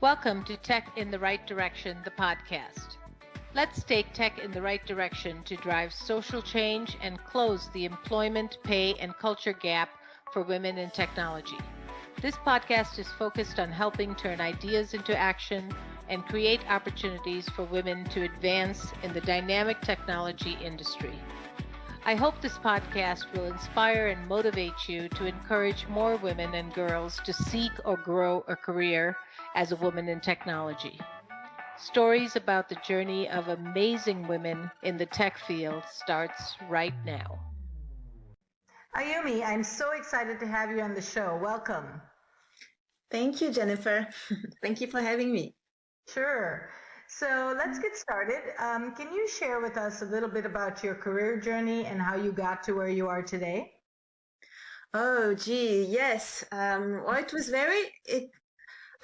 Welcome to Tech in the Right Direction, the podcast. Let's take tech in the right direction to drive social change and close the employment, pay, and culture gap for women in technology. This podcast is focused on helping turn ideas into action and create opportunities for women to advance in the dynamic technology industry. I hope this podcast will inspire and motivate you to encourage more women and girls to seek or grow a career as a woman in technology. Stories about the journey of amazing women in the tech field starts right now. Ayumi, I'm so excited to have you on the show. Welcome. Thank you, Jennifer. Thank you for having me. Sure. So let's get started. Can you share with us a little bit about your career journey and how you got to where you are today? Oh, gee, yes. Well, it was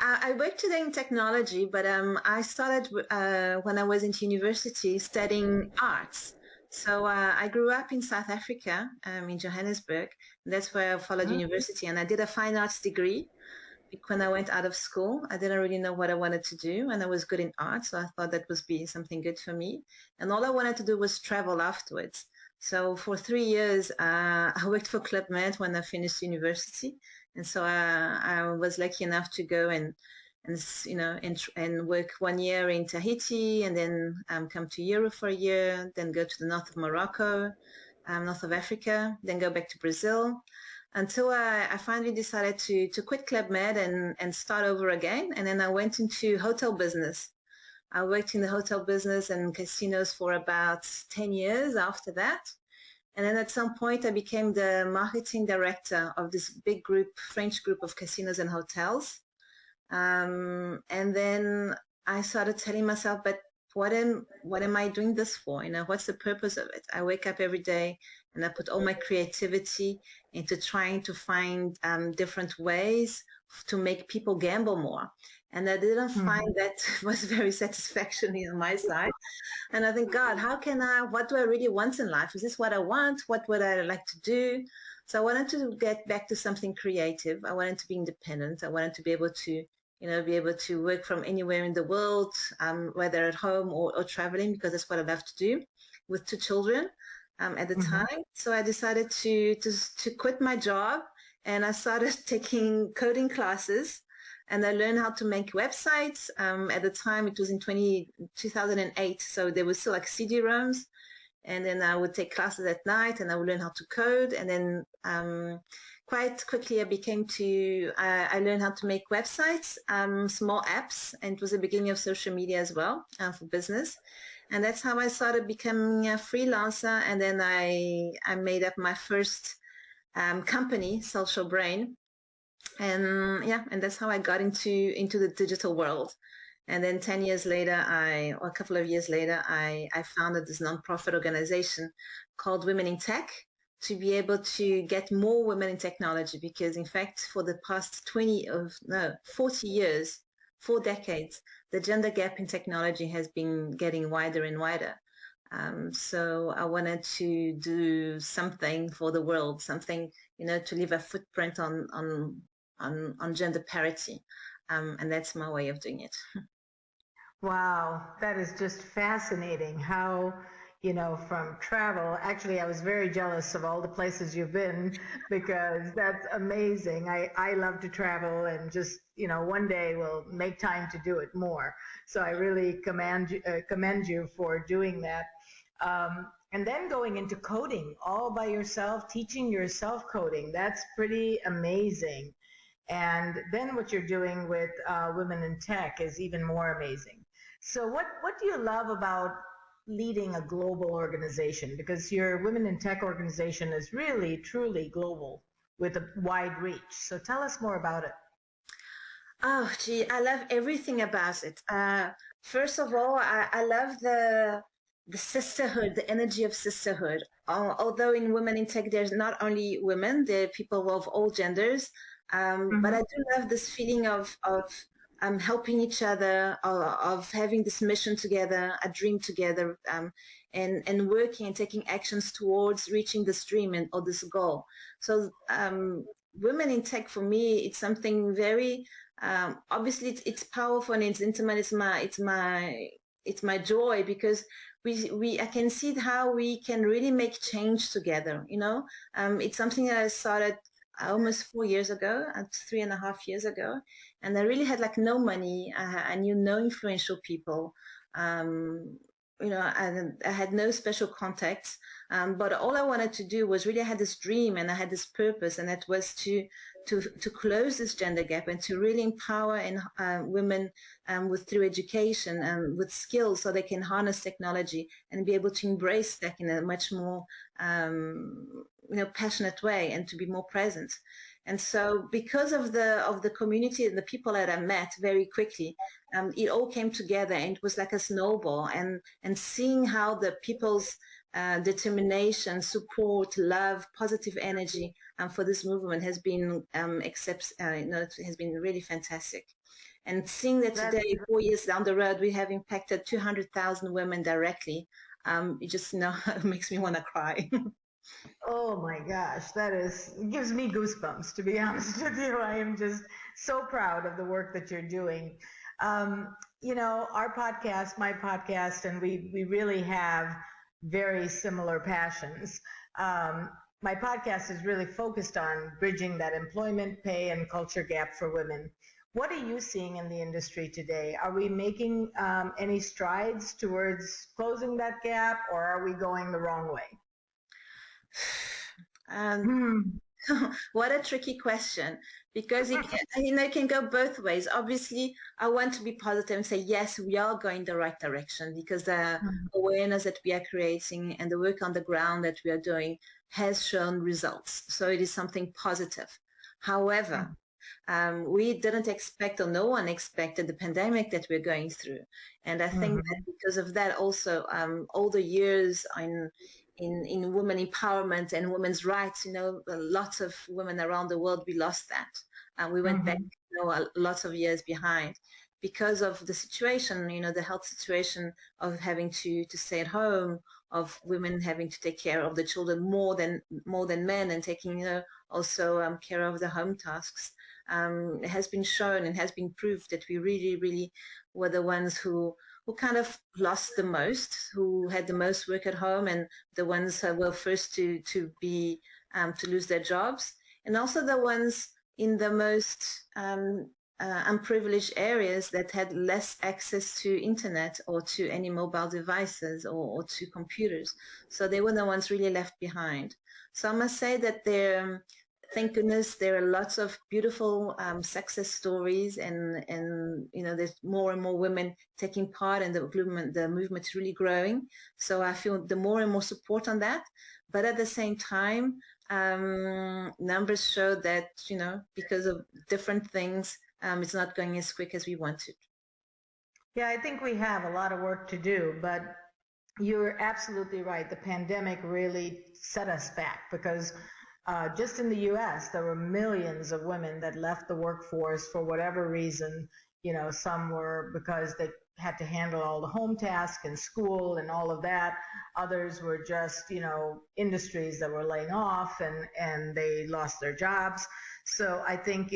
I work today in technology, but I started when I was in university studying arts. So I grew up in South Africa, in Johannesburg. That's where I followed university, and I did a fine arts degree. When I went out of school, I didn't really know what I wanted to do, and I was good in art, so I thought that would be something good for me. And all I wanted to do was travel afterwards. So for 3 years, I worked for Club Med when I finished university, and so I was lucky enough to go and work 1 year in Tahiti, and then come to Europe for a year, then go to the north of Morocco, north of Africa, then go back to Brazil until I finally decided to quit Club Med and start over again. And then I went into hotel business. I worked in the hotel business and casinos for about 10 years after that. And then at some point I became the marketing director of this big group, French group of casinos and hotels. And then I started telling myself, but what am I doing this for? What's the purpose of it? I wake up every day and I put all my creativity into trying to find different ways to make people gamble more. And I didn't find that was very satisfactory on my side. And I think, God, what do I really want in life? Is this what I want? What would I like to do? So I wanted to get back to something creative. I wanted to be independent. I wanted to be able to work from anywhere in the world, whether at home or traveling, because that's what I love to do with 2 children at the time. So I decided to quit my job, and I started taking coding classes, and I learned how to make websites. At the time, it was in 2008, so there was still like CD-ROMs. And then I would take classes at night, and I would learn how to code. And then quite quickly, I learned how to make websites, small apps, and it was the beginning of social media as well for business. And that's how I started becoming a freelancer. And then I made up my first company, Social Brain. And and that's how I got into the digital world. And then 10 years later, or a couple of years later, I founded this nonprofit organization called Women in Tech to be able to get more women in technology. Because in fact, for the past 40 years, 4 decades, the gender gap in technology has been getting wider and wider. So I wanted to do something for the world, something, to leave a footprint on gender parity. And that's my way of doing it. Wow, that is just fascinating how, from travel, actually, I was very jealous of all the places you've been because that's amazing. I love to travel and just, one day we'll make time to do it more. So I really commend you for doing that. And then going into coding all by yourself, teaching yourself coding, that's pretty amazing. And then what you're doing with Women in Tech is even more amazing. So what do you love about leading a global organization? Because your Women in Tech organization is really, truly global with a wide reach. So tell us more about it. Oh, gee, I love everything about it. First of all, I love the sisterhood, the energy of sisterhood. Although in Women in Tech, there's not only women, there are people of all genders. But I do love this feeling of helping each other, of having this mission together, a dream together, and working and taking actions towards reaching this dream or this goal. So Women in Tech, for me, it's something very Obviously it's powerful and it's intimate. It's my joy because I can see how we can really make change together. It's something that I started almost 4 years ago, 3.5 years ago, and I really had like no money. I knew no influential people. I had no special contacts, but all I wanted to do was really, I had this dream and I had this purpose, and that was to close this gender gap and to really empower women through education and with skills, so they can harness technology and be able to embrace tech in a much more passionate way, and to be more present. And so because of the community and the people that I met very quickly, it all came together, and it was like a snowball, and seeing how the people's determination, support, love, positive energy for this movement has been it has been really fantastic. And seeing that today, 4 years down the road, we have impacted 200,000 women directly, it just makes me want to cry. Oh my gosh, gives me goosebumps, to be honest with you. I am just so proud of the work that you're doing. Our podcast, my podcast, and we really have very similar passions. My podcast is really focused on bridging that employment, pay, and culture gap for women. What are you seeing in the industry today? Are we making any strides towards closing that gap, or are we going the wrong way? What a tricky question, because it can go both ways. Obviously, I want to be positive and say, yes, we are going the right direction, because the awareness that we are creating and the work on the ground that we are doing has shown results. So it is something positive. However, we didn't expect, or no one expected, the pandemic that we're going through. And I think that because of that also, all the years in women empowerment and women's rights, lots of women around the world, we lost that. We went back, lots of years behind because of the situation, the health situation of having to stay at home, of women having to take care of the children more than men, and taking, also care of the home tasks. It has been shown and has been proved that we really, really were the ones who kind of lost the most, who had the most work at home, and the ones who were first to lose their jobs, and also the ones in the most unprivileged areas that had less access to internet or to any mobile devices or to computers. So they were the ones really left behind. So I must say that thank goodness there are lots of beautiful success stories, and there's more and more women taking part, and the movement is really growing. So I feel the more and more support on that. But at the same time, numbers show that because of different things, it's not going as quick as we wanted. Yeah, I think we have a lot of work to do, but you're absolutely right. The pandemic really set us back, because just in the U.S., there were millions of women that left the workforce for whatever reason. Some were because they had to handle all the home tasks and school and all of that. Others were just, industries that were laying off, and they lost their jobs. So I think,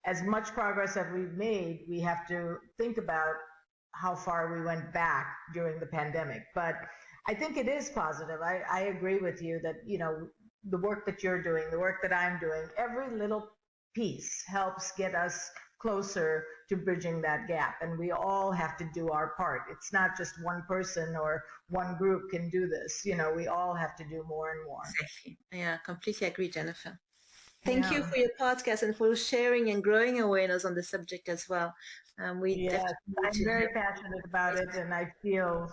as much progress as we've made, we have to think about how far we went back during the pandemic. But I think it is positive. I agree with you that, the work that you're doing, the work that I'm doing, every little piece helps get us closer to bridging that gap. And we all have to do our part. It's not just one person or one group can do this. We all have to do more and more. Exactly. Yeah, completely agree, Jennifer. Thank you for your podcast and for sharing and growing awareness on the subject as well. I'm very passionate about it, and I feel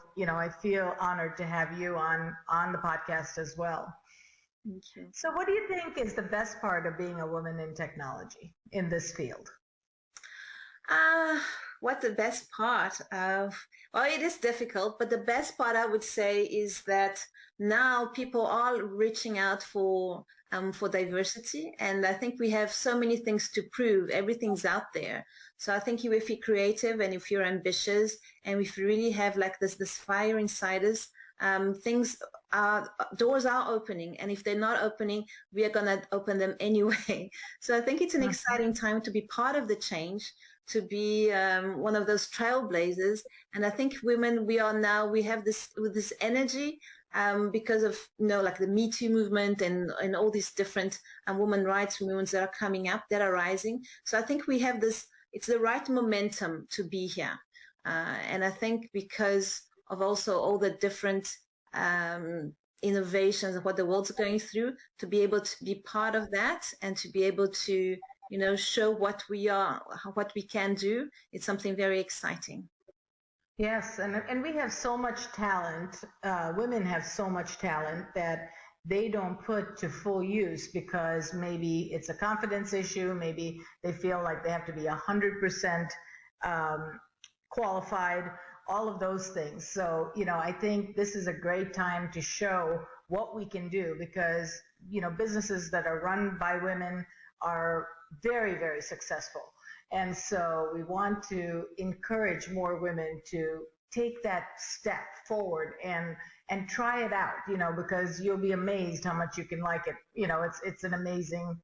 honored to have you on the podcast as well. Thank you. So what do you think is the best part of being a woman in technology in this field? What's the best part? Well, it is difficult, but the best part, I would say, is that now people are reaching out for diversity, and I think we have so many things to prove. Everything's out there. So I think if you're creative and if you're ambitious and if you really have like this fire inside us, things are, doors are opening, and if they're not opening, we are going to open them anyway. So I think it's an exciting time to be part of the change, to be one of those trailblazers. And I think women, we have this energy because of, like the Me Too movement and all these different women rights movements that are coming up, that are rising. So I think we have this, it's the right momentum to be here. And I think because of also all the different innovations of what the world's going through, to be able to be part of that and to be able to, show what we are, what we can do, it's something very exciting. Yes, and we have so much talent. Women have so much talent that they don't put to full use because maybe it's a confidence issue. Maybe they feel like they have to be 100% qualified, all of those things. So, I think this is a great time to show what we can do because, businesses that are run by women are very, very successful. And so we want to encourage more women to take that step forward and try it out, because you'll be amazed how much you can like it. It's an amazing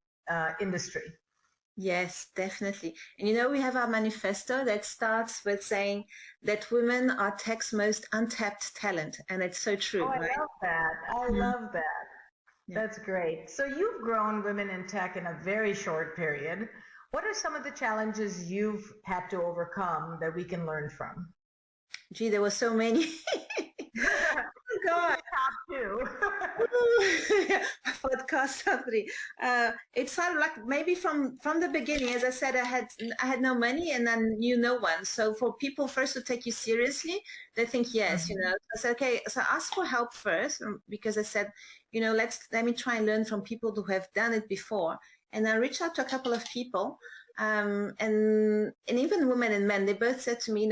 industry. Yes, definitely. And we have our manifesto that starts with saying that women are tech's most untapped talent. And it's so true. Oh, I right? love that. I love that. Yeah. That's great. So you've grown women in tech in a very short period. What are some of the challenges you've had to overcome that we can learn from? Gee, there were so many. Oh, God. Top two. Podcast top three. It started like maybe from the beginning. As I said, I had no money and then no one. So for people first to take you seriously, they think yes. I said okay. So I asked for help first because I said, let me try and learn from people who have done it before. And I reached out to a couple of people, and even women and men. They both said to me,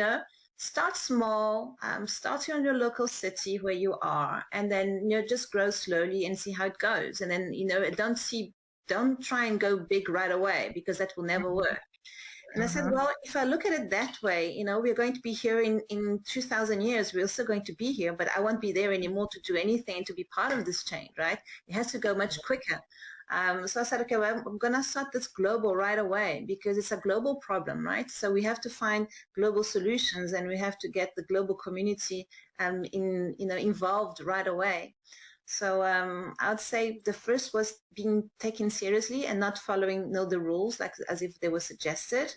start small, start here in your local city where you are, and then just grow slowly and see how it goes. And then don't try and go big right away because that will never work. And I said, well, if I look at it that way, we're going to be here in 2,000 years. We're still going to be here, but I won't be there anymore to do anything, to be part of this change, right? It has to go much quicker. So I said, okay, well, I'm going to start this global right away because it's a global problem, right? So we have to find global solutions and we have to get the global community involved right away. So I would say the first was being taken seriously and not following the rules like as if they were suggested.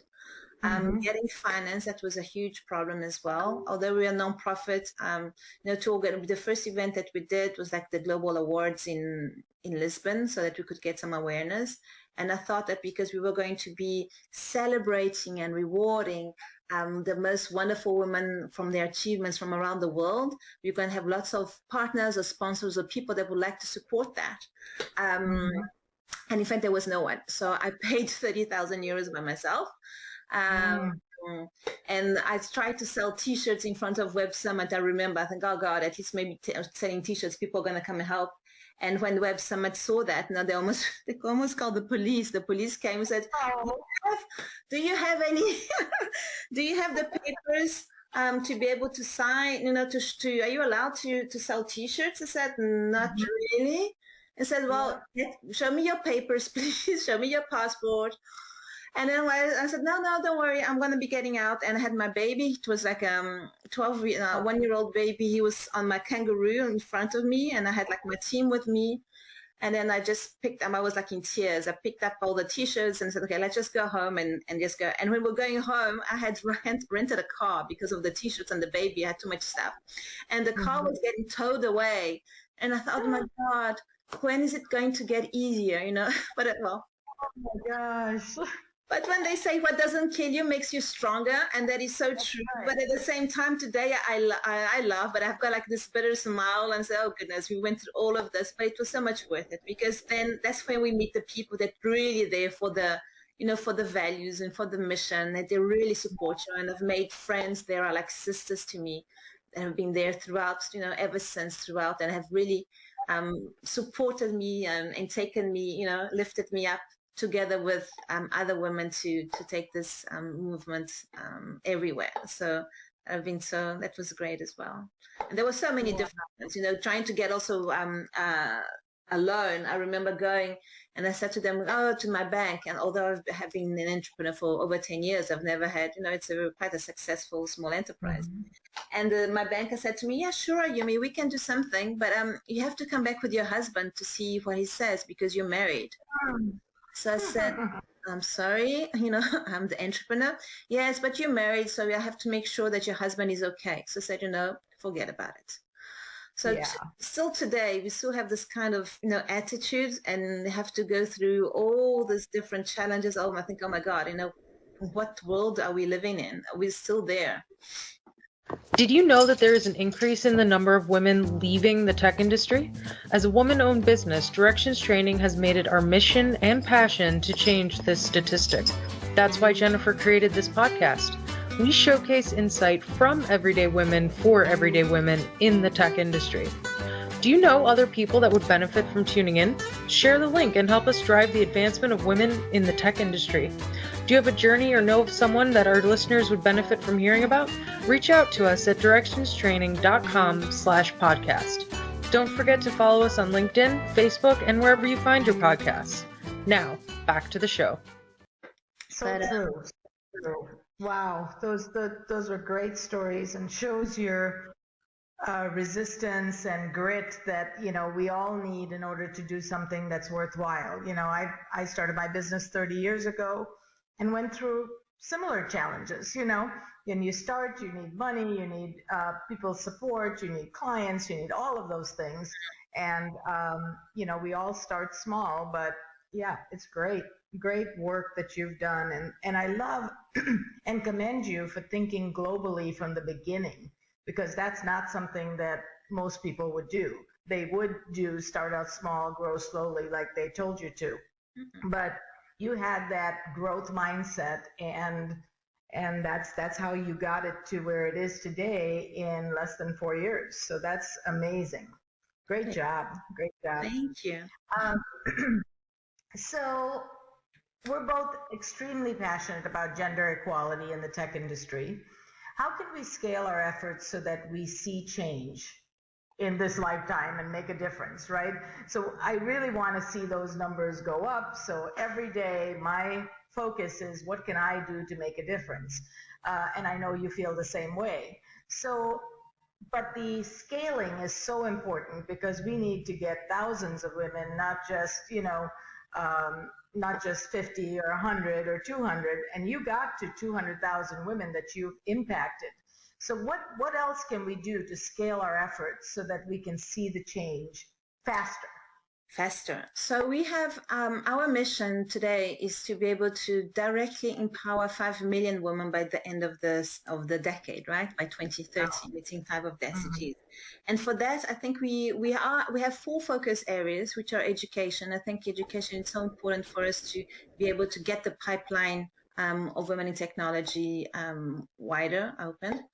Getting finance, that was a huge problem as well. Although we are a non-profit, the first event that we did was like the Global Awards in Lisbon so that we could get some awareness. And I thought that because we were going to be celebrating and rewarding the most wonderful women from their achievements from around the world, we're going to have lots of partners or sponsors or people that would like to support that. And in fact, there was no one. So I paid 30,000 euros by myself. And I tried to sell T-shirts in front of Web Summit. I remember, I think, oh God, at least maybe selling T-shirts, people are going to come and help. And when Web Summit saw that, they almost called the police. The police came and said, do you have any, do you have the papers to be able to sign, are you allowed to sell T-shirts? I said, not really. I said, well, show me your papers, please. Show me your passport. And then I said, no, don't worry. I'm going to be getting out. And I had my baby. It was like a 1-year-old baby. He was on my kangaroo in front of me. And I had like my team with me. And then I just picked up, I was like in tears. I picked up all the T-shirts and said, okay, let's just go home and just go. And when we were going home, I had rented a car because of the T-shirts and the baby. I had too much stuff. And the car was getting towed away. And I thought, oh my God, when is it going to get easier, But well. Oh my gosh. But when they say what doesn't kill you makes you stronger, and that is so true. Right. But at the same time, today I laugh, but I've got like this bitter smile and say, oh goodness, we went through all of this, but it was so much worth it because then that's when we meet the people that really there for the, for the values and for the mission, that they really support you. And I've made friends. They are like sisters to me and have been there throughout, ever since throughout, and have really supported me and taken me, lifted me up together with other women to take this movement everywhere. So That was great as well. And there were so many different ones, trying to get also a loan. I remember going and I said to them, to my bank. And although I have been an entrepreneur for over 10 years, I've never had, it's quite a successful small enterprise. And my banker said to me, yeah, sure, Ayumi, we can do something, but you have to come back with your husband to see what he says because you're married. So I said, I'm sorry, I'm the entrepreneur. Yes, but you're married, so I have to make sure that your husband is okay. So I said, forget about it. So still today, we still have this kind of, attitude and have to go through all these different challenges. I think, oh my God, what world are we living in? Are we still there? Did you know that there is an increase in the number of women leaving the tech industry? As a woman-owned business, Directions Training has made it our mission and passion to change this statistic. That's why Jennifer created this podcast. We showcase insight from everyday women for everyday women in the tech industry. Do you know other people that would benefit from tuning in? Share the link and help us drive the advancement of women in the tech industry. Do you have a journey or know of someone that our listeners would benefit from hearing about? Reach out to us at directionstraining.com/podcast. Don't forget to follow us on LinkedIn, Facebook, and wherever you find your podcasts. Now, back to the show. So true. Wow, those were great stories and shows your resistance and grit that we all need in order to do something that's worthwhile. I started my business 30 years ago and went through similar challenges. When you start, you need money, you need people's support, you need clients, you need all of those things. And we all start small, but yeah, it's great work that you've done. And I love and commend you for thinking globally from the beginning, because that's not something that most people would do. They would start out small, grow slowly like they told you to. But you had that growth mindset, and that's how you got it to where it is today in less than 4 years. So that's amazing. Great job. Thank you. So we're both extremely passionate about gender equality in the tech industry. How can we scale our efforts so that we see change in this lifetime and make a difference, right? So I really want to see those numbers go up. So every day my focus is, what can I do to make a difference? And I know you feel the same way. So, but the scaling is so important because we need to get thousands of women, not just, not just 50 or 100 or 200, and you got to 200,000 women that you've impacted. So what else can we do to scale our efforts so that we can see the change faster? So we have our mission today is to be able to directly empower 5 million women by the end of the decade, right? By 2030, meeting 5 of the SDGs. And for that, I think we have 4 focus areas, which are education. I think education is so important for us to be able to get the pipeline of women in technology wider, open.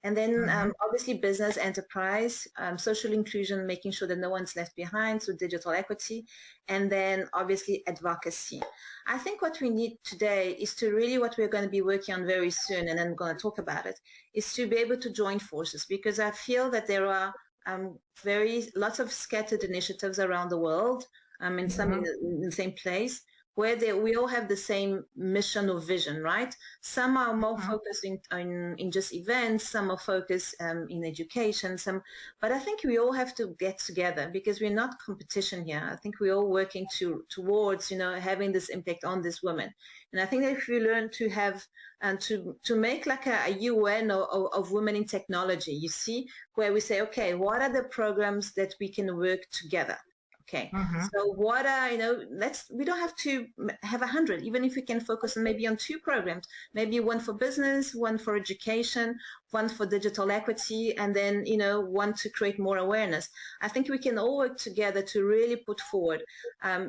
And then obviously business, enterprise, social inclusion, making sure that no one's left behind, so digital equity, and then obviously advocacy. I think what we need today is to really, what we're going to be working on very soon, and then we're going to talk about it, is to be able to join forces, because I feel that there are lots of scattered initiatives around the world, and some in the same place, where we all have the same mission or vision, right? Some are more focused in just events, some are focused in education, but I think we all have to get together because we're not competition here. I think we're all working towards, having this impact on these women. And I think that if we learn to have and to make like a UN of women in technology, you see, where we say, okay, what are the programs that we can work together? Okay, so what are, we don't have to have 100, even if we can focus maybe on 2 programs, maybe one for business, one for education, one for digital equity, and then, one to create more awareness. I think we can all work together to really put forward,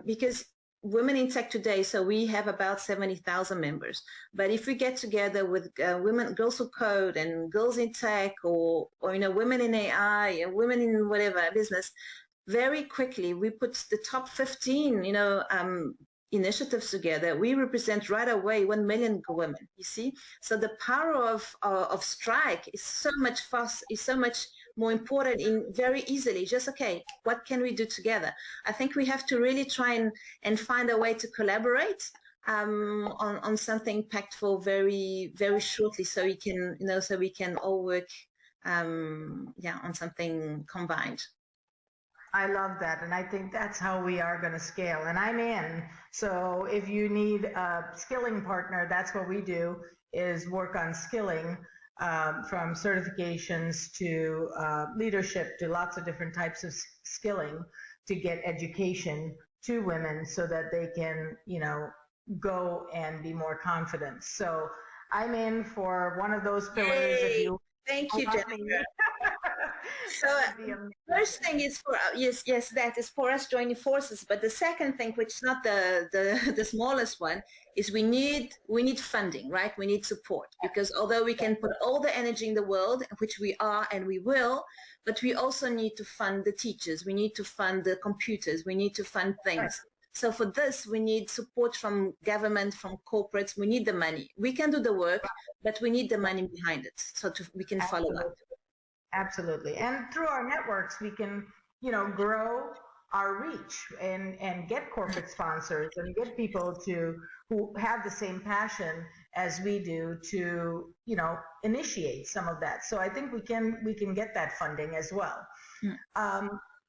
because women in tech today, so we have about 70,000 members. But if we get together with girls who code and girls in tech or women in AI and women in whatever business, very quickly we put the top 15 initiatives together, we represent right away 1 million women, you see? So the power of strike is so much more important in very easily, just, okay, what can we do together? I think we have to really try and find a way to collaborate on something impactful very, very shortly, so we can, so we can all work, on something combined. I love that, and I think that's how we are going to scale, and I'm in. So if you need a skilling partner, that's what we do, is work on skilling, from certifications to leadership to lots of different types of skilling to get education to women so that they can, go and be more confident. So I'm in for one of those pillars. Yay! If you Thank you, Jennifer. So first thing is for yes, that is for us joining forces. But the second thing, which is not the smallest one, is we need funding, right? We need support, because although we can put all the energy in the world, which we are and we will, but we also need to fund the teachers. We need to fund the computers. We need to fund things. So for this, we need support from government, from corporates. We need the money. We can do the work, but we need the money behind it, so we can follow up. Absolutely. And through our networks, we can, grow our reach and get corporate sponsors and get people who have the same passion as we do to, initiate some of that. So I think we can get that funding as well.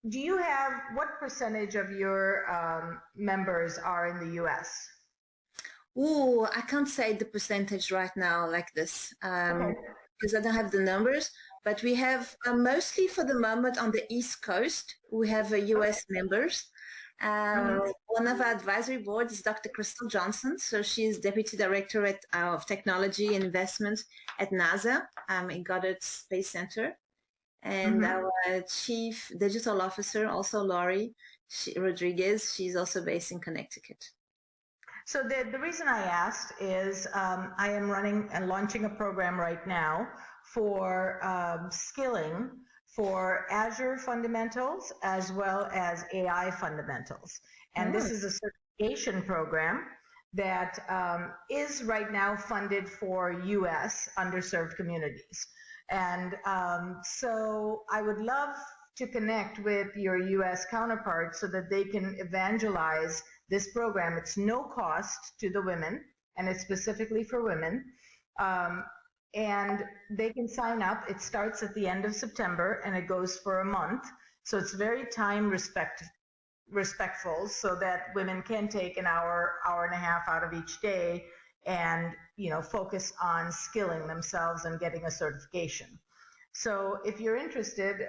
Do you have, what percentage of your members are in the U.S.? Oh, I can't say the percentage right now like this, because I don't have the numbers. But we have mostly for the moment on the East Coast, we have US members. One of our advisory boards is Dr. Crystal Johnson. So she's Deputy Director of Technology and Investment at NASA in Goddard Space Center. And our Chief Digital Officer, also Laurie Rodriguez, she's also based in Connecticut. So the reason I asked is I am running and launching a program right now for skilling for Azure fundamentals as well as AI fundamentals. And this is a certification program that is right now funded for U.S. underserved communities. And so I would love to connect with your U.S. counterparts so that they can evangelize this program. It's no cost to the women, and it's specifically for women. And they can sign up. It starts at the end of September, and it goes for a month. So it's very time respectful, so that women can take an hour, hour and a half out of each day and, focus on skilling themselves and getting a certification. So if you're interested,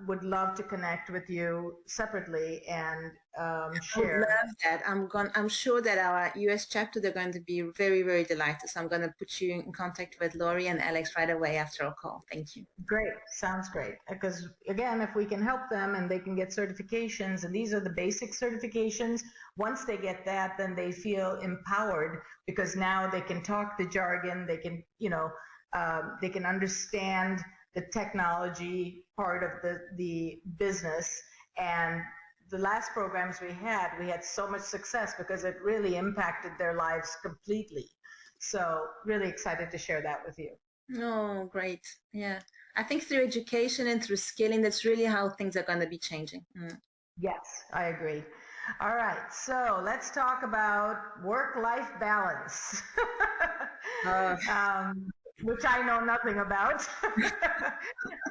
would love to connect with you separately and share. I would love that. I'm sure that our US chapter, they're going to be very, very delighted. So I'm going to put you in contact with Laurie and Alex right away after our call. Thank you. Great. Sounds great. Because again, if we can help them and they can get certifications, and these are the basic certifications, once they get that, then they feel empowered, because now they can talk the jargon, they can, they can understand the technology part of the business. And the last programs we had so much success because it really impacted their lives completely. So really excited to share that with you. Oh, great. Yeah. I think through education and through skilling, that's really how things are going to be changing. Yes, I agree. All right. So let's talk about work-life balance. Which I know nothing about.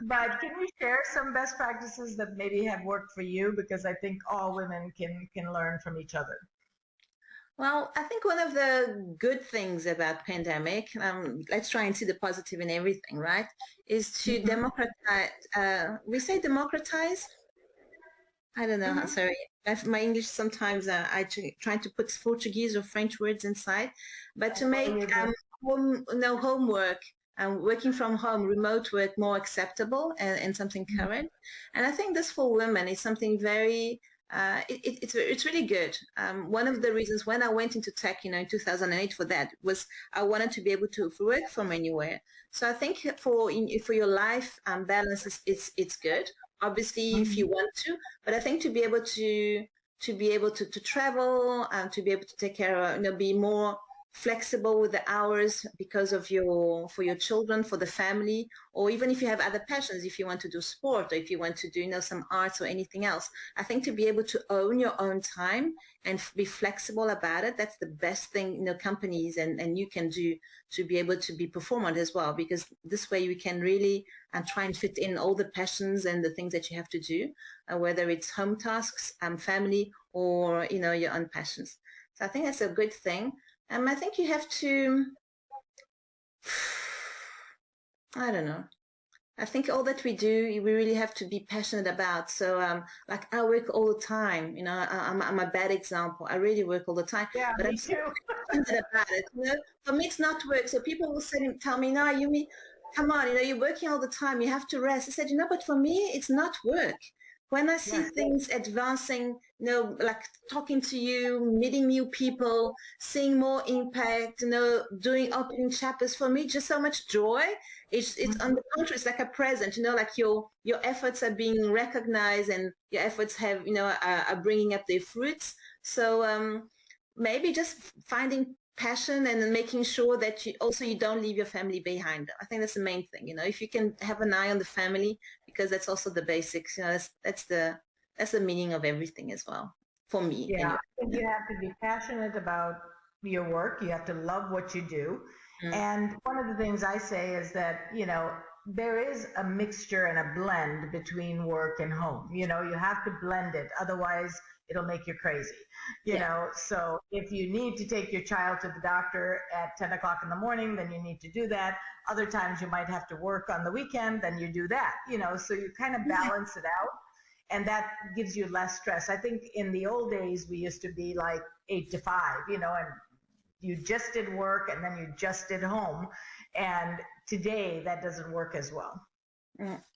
But can you share some best practices that maybe have worked for you? Because I think all women can learn from each other. Well, I think one of the good things about pandemic, let's try and see the positive in everything, right, is to democratize. We say democratize? I don't know. Sorry. My English sometimes I try to put Portuguese or French words inside, but to make homework and working from home, remote work more acceptable and something current. And I think this for women is something very, it's really good. One of the reasons when I went into tech, in 2008 for that was I wanted to be able to work from anywhere. So I think for your life balance, it's good. Obviously, if you want to, but I think to be able to to be able to travel and to be able to take care of, be more flexible with the hours because of for your children, for the family, or even if you have other passions, if you want to do sport or if you want to do, some arts or anything else. I think to be able to own your own time and be flexible about it, that's the best thing, companies and you can do to be able to be performant as well, because this way you can really try and fit in all the passions and the things that you have to do, whether it's home tasks, family, or, your own passions. So I think that's a good thing. I think you have to, I don't know. I think all that we do, we really have to be passionate about. So, like I work all the time. I'm a bad example. I really work all the time. Yeah, but me I'm too. so passionate about it. For me, it's not work. So people will tell me, "No, Ayumi, come on. You're working all the time. You have to rest." I said, but for me, it's not work. When I see things advancing, like talking to you, meeting new people, seeing more impact, doing opening chapters, for me, just so much joy. It's on the contrary, it's like a present, like your efforts are being recognized and your efforts have, are bringing up their fruits. So maybe just finding passion and then making sure that you don't leave your family behind. I think that's the main thing. If you can have an eye on the family, because that's also the basics. That's the meaning of everything as well for me. Yeah, anyway. I think you have to be passionate about your work. You have to love what you do. And one of the things I say is that, there is a mixture and a blend between work and home. You have to blend it. Otherwise, it'll make you crazy. So if you need to take your child to the doctor at 10 o'clock in the morning, then you need to do that. Other times you might have to work on the weekend, then you do that. So you kind of balance it out. And that gives you less stress. I think in the old days, we used to be like 8 to 5, and you just did work and then you just did home. And today that doesn't work as well.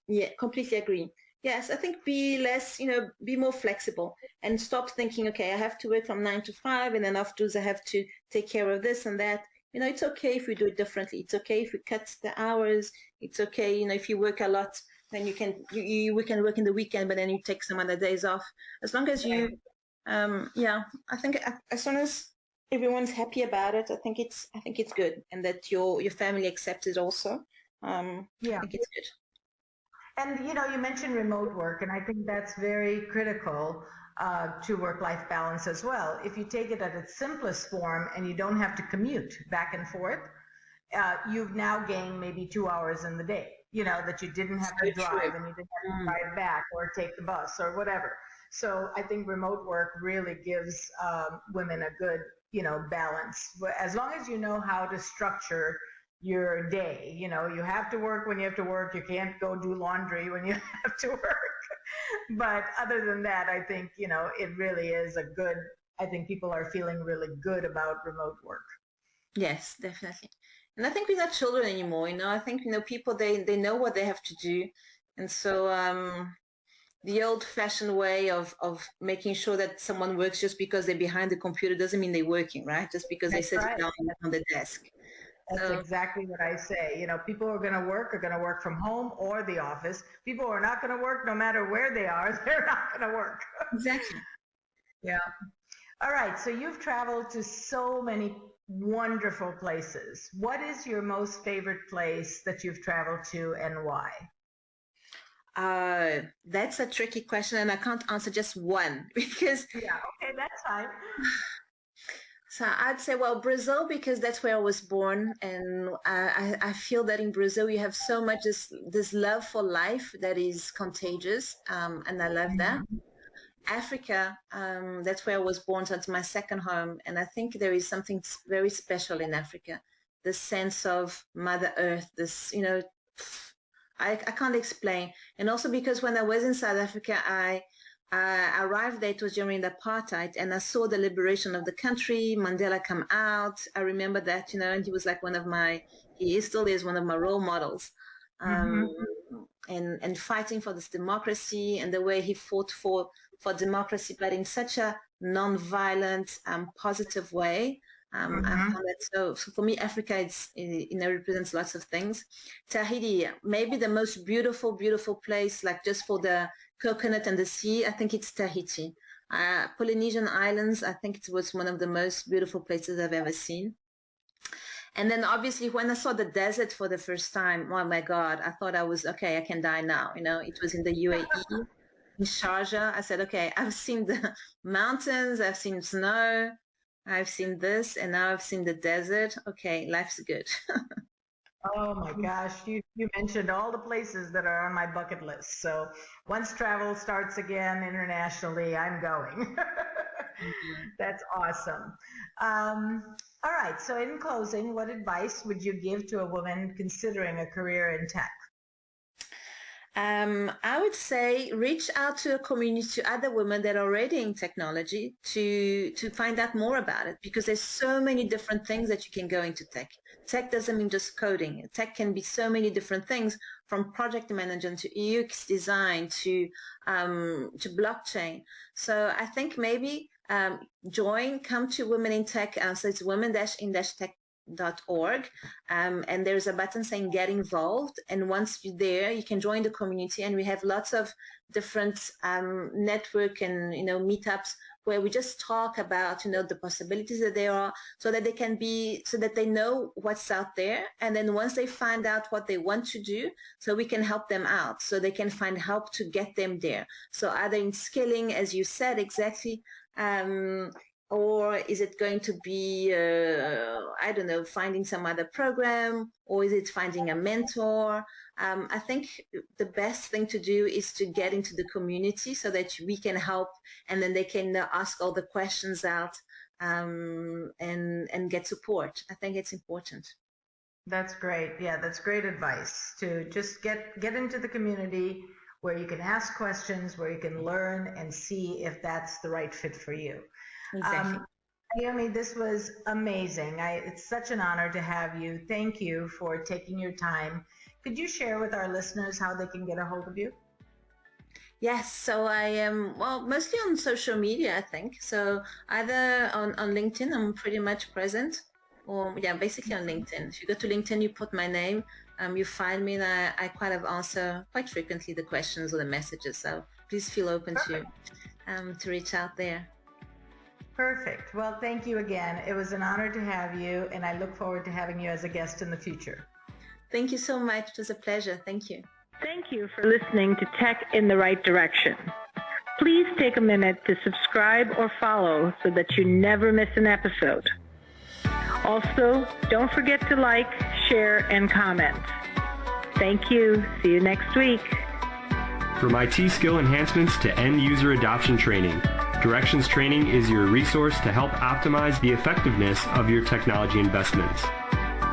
Yeah, completely agree. Yes, I think be less, be more flexible and stop thinking, okay, I have to work from 9 to 5 and then afterwards I have to take care of this and that. It's okay if we do it differently. It's okay if we cut the hours. It's okay, if you work a lot, then we can work in the weekend, but then you take some other days off. As long as you, I think as long as everyone's happy about it, I think it's good, and that your family accepts it also. I think it's good. And you mentioned remote work, and I think that's very critical to work-life balance as well. If you take it at its simplest form and you don't have to commute back and forth, you've now gained maybe 2 hours in the day, that you didn't have to drive and you didn't have to drive back or take the bus or whatever. So I think remote work really gives women a good, balance. As long as you know how to structure your day, you have to work when you have to work. You can't go do laundry when you have to work. But other than that, I think, it really is I think people are feeling really good about remote work. Yes, definitely. And I think we're not children anymore, I think, people, they know what they have to do. And so the old-fashioned way of making sure that someone works just because they're behind the computer doesn't mean they're working, right? Just because they sit down on the desk. That's exactly what I say. People who are going to work from home or the office. People who are not going to work, no matter where they are, they're not going to work. Exactly. Yeah. All right. So you've traveled to so many wonderful places. What is your most favorite place that you've traveled to and why? That's a tricky question, and I can't answer just one because. Yeah. Okay, that's fine. So I'd say, well, Brazil, because that's where I was born. And I feel that in Brazil, you have so much this love for life that is contagious. And I love that. Africa, that's where I was born. So it's my second home. And I think there is something very special in Africa. The sense of Mother Earth, this, I can't explain. And also because when I was in South Africa, I arrived there, it was during the apartheid, and I saw the liberation of the country, Mandela come out. I remember that, and he was like he still is one of my role models. And fighting for this democracy and the way he fought for democracy, but in such a non-violent, positive way. I found that so for me, Africa, represents lots of things. Tahiti, maybe the most beautiful place, like just for the coconut and the sea, I think it's Tahiti. Polynesian Islands, I think it was one of the most beautiful places I've ever seen. And then obviously when I saw the desert for the first time, oh my God, I thought I was, okay, I can die now. It was in the UAE, in Sharjah. I said, okay, I've seen the mountains, I've seen snow, I've seen this, and now I've seen the desert. Okay, life's good. Oh my gosh, you mentioned all the places that are on my bucket list. So once travel starts again internationally, I'm going. That's awesome. All right, so in closing, what advice would you give to a woman considering a career in tech? I would say reach out to a community, to other women that are already in technology to find out more about it, because there's so many different things that you can go into tech. Tech doesn't mean just coding. Tech can be so many different things, from project management to UX design to blockchain. So I think maybe come to Women in Tech. So it's women-in-tech.org, and there's a button saying get involved, and once you're there you can join the community, and we have lots of different network and meetups where we just talk about the possibilities that there are, so that they know what's out there, and then once they find out what they want to do, so we can help them out, so they can find help to get them there. So either in skilling, as you said, exactly, or is it going to be, I don't know, finding some other program, or is it finding a mentor? I think the best thing to do is to get into the community so that we can help, and then they can ask all the questions out and get support. I think it's important. That's great. Yeah, that's great advice, to just get into the community where you can ask questions, where you can learn and see if that's the right fit for you. Exactly. Ayumi, this was amazing. It's such an honor to have you. Thank you for taking your time. Could you share with our listeners how they can get a hold of you? Yes, so I am, mostly on social media, I think. So either on LinkedIn, I'm pretty much present, or basically on LinkedIn. If you go to LinkedIn, you put my name, you find me, and I kind of answer quite frequently the questions or the messages. So please feel open to reach out there. Perfect. Well, thank you again. It was an honor to have you, and I look forward to having you as a guest in the future. Thank you so much. It was a pleasure. Thank you. Thank you for listening to Tech in the Right Direction. Please take a minute to subscribe or follow so that you never miss an episode. Also, don't forget to like, share, and comment. Thank you. See you next week. From IT skill enhancements to end-user adoption training, Directions Training is your resource to help optimize the effectiveness of your technology investments.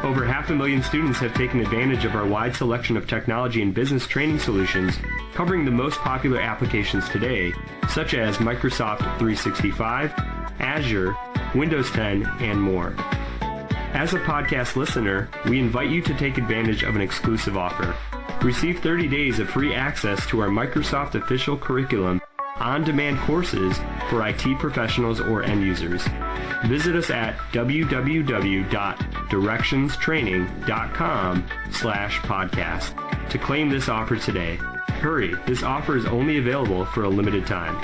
Over 500,000 students have taken advantage of our wide selection of technology and business training solutions, covering the most popular applications today, such as Microsoft 365, Azure, Windows 10, and more. As a podcast listener, we invite you to take advantage of an exclusive offer. Receive 30 days of free access to our Microsoft official curriculum, on-demand courses for IT professionals or end users. Visit us at www.directionstraining.com/podcast to claim this offer today. Hurry, this offer is only available for a limited time.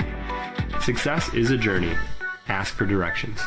Success is a journey. Ask for directions.